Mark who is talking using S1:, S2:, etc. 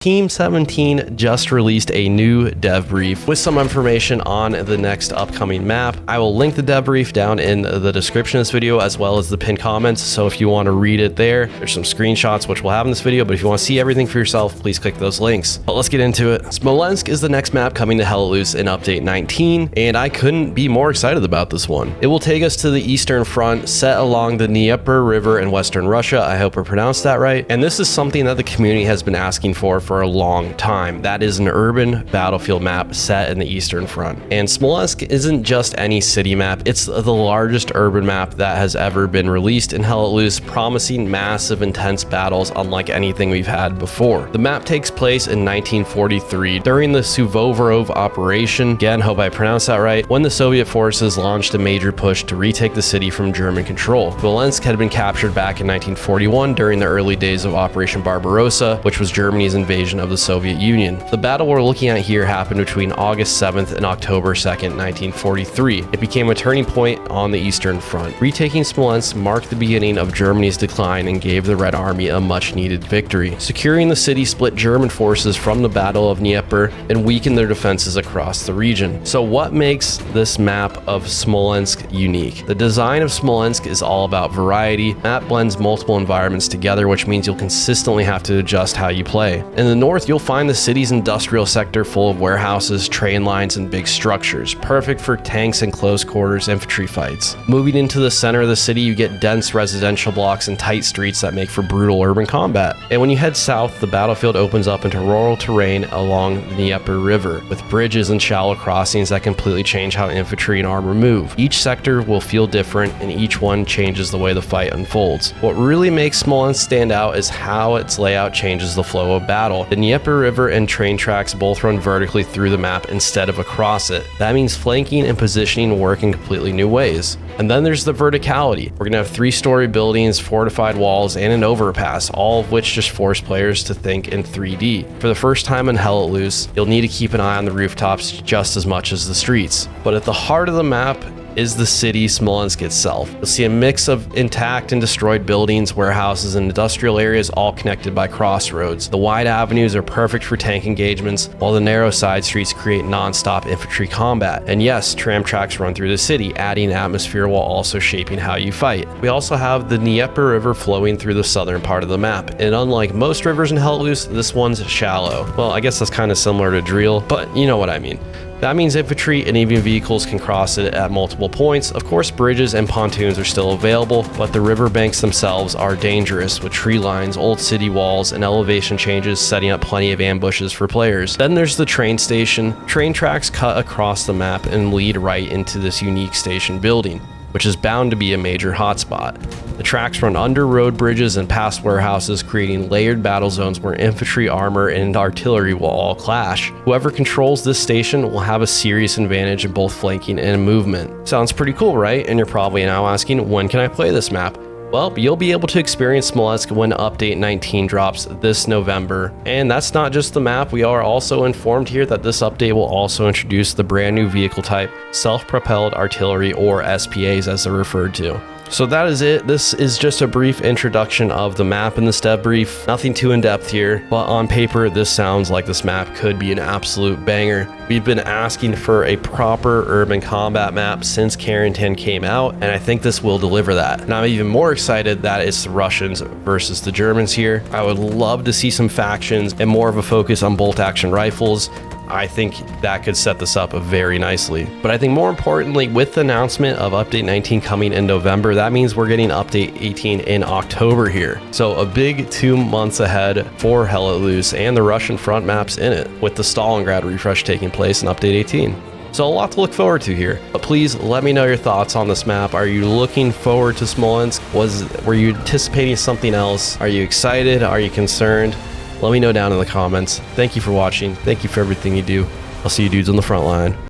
S1: Team 17 just released a new dev brief with some information on the next upcoming map. I will link the dev brief down in the description of this video as well as the pinned comments, so if you want to read it there's some screenshots which we'll have in this video, but if you want to see everything for yourself, please click those links. But let's get into it. Smolensk is the next map coming to Helaloos in update 19, and I couldn't be more excited about this one. It will take us to the Eastern Front set along the Dnieper River in Western Russia. I hope I pronounced that right. And this is something that the community has been asking for a long time. That is an urban battlefield map set in the Eastern Front. And Smolensk isn't just any city map, it's the largest urban map that has ever been released in Helaloos, promising massive intense battles unlike anything we've had before. The map takes place in 1943 during the Suvovorov operation, again hope I pronounced that right, when the Soviet forces launched a major push to retake the city from German control. Smolensk had been captured back in 1941 during the early days of Operation Barbarossa, which was Germany's invasion of the Soviet Union. The battle we're looking at here happened between August 7th and October 2nd, 1943. It became a turning point on the Eastern Front. Retaking Smolensk marked the beginning of Germany's decline and gave the Red Army a much-needed victory. Securing the city split German forces from the Battle of Dnieper and weakened their defenses across the region. So what makes this map of Smolensk unique? The design of Smolensk is all about variety. The map blends multiple environments together, which means you'll consistently have to adjust how you play. In the north, you'll find the city's industrial sector full of warehouses, train lines, and big structures, perfect for tanks and close quarters infantry fights. Moving into the center of the city, you get dense residential blocks and tight streets that make for brutal urban combat. And when you head south, the battlefield opens up into rural terrain along the Dnieper River, with bridges and shallow crossings that completely change how infantry and armor move. Each sector will feel different, and each one changes the way the fight unfolds. What really makes Smolensk stand out is how its layout changes the flow of battle. The Dnieper River and train tracks both run vertically through the map instead of across it. That means flanking and positioning work in completely new ways. And then there's the verticality. We're gonna have 3-story buildings, fortified walls, and an overpass, all of which just force players to think in 3D. For the first time in Helaloos, you'll need to keep an eye on the rooftops just as much as the streets. But at the heart of the map is the city Smolensk itself. You'll see a mix of intact and destroyed buildings, warehouses, and industrial areas all connected by crossroads. The wide avenues are perfect for tank engagements, while the narrow side streets create non-stop infantry combat. And yes, tram tracks run through the city, adding atmosphere while also shaping how you fight. We also have the Dnieper River flowing through the southern part of the map, and unlike most rivers in Helaloos, this one's shallow. Well, I guess that's kind of similar to Driel, but you know what I mean. That means infantry and even vehicles can cross it at multiple points. Of course, bridges and pontoons are still available, but the riverbanks themselves are dangerous, with tree lines, old city walls, and elevation changes setting up plenty of ambushes for players. Then there's the train station. Train tracks cut across the map and lead right into this unique station building, which is bound to be a major hotspot. The tracks run under road bridges and past warehouses, creating layered battle zones where infantry, armor, and artillery will all clash. Whoever controls this station will have a serious advantage in both flanking and movement. Sounds pretty cool, right? And you're probably now asking, when can I play this map? Well, you'll be able to experience Smolensk when Update 19 drops this November. And that's not just the map, we are also informed here that this update will also introduce the brand new vehicle type, Self-Propelled Artillery, or SPAs as they're referred to. So that is it. This is just a brief introduction of the map in this dev brief. Nothing too in-depth here, but on paper, this sounds like this map could be an absolute banger. We've been asking for a proper urban combat map since Carrington came out, and I think this will deliver that. And I'm even more excited that it's the Russians versus the Germans here. I would love to see some factions and more of a focus on bolt-action rifles. I think that could set this up very nicely. But I think more importantly, with the announcement of Update 19 coming in November, that means we're getting Update 18 in October here. So a big 2 months ahead for Helaloos and the Russian front maps in it, with the Stalingrad refresh taking place in Update 18. So a lot to look forward to here. But please let me know your thoughts on this map. Are you looking forward to Smolensk? Were you anticipating something else? Are you excited? Are you concerned? Let me know down in the comments. Thank you for watching. Thank you for everything you do. I'll see you dudes on the front line.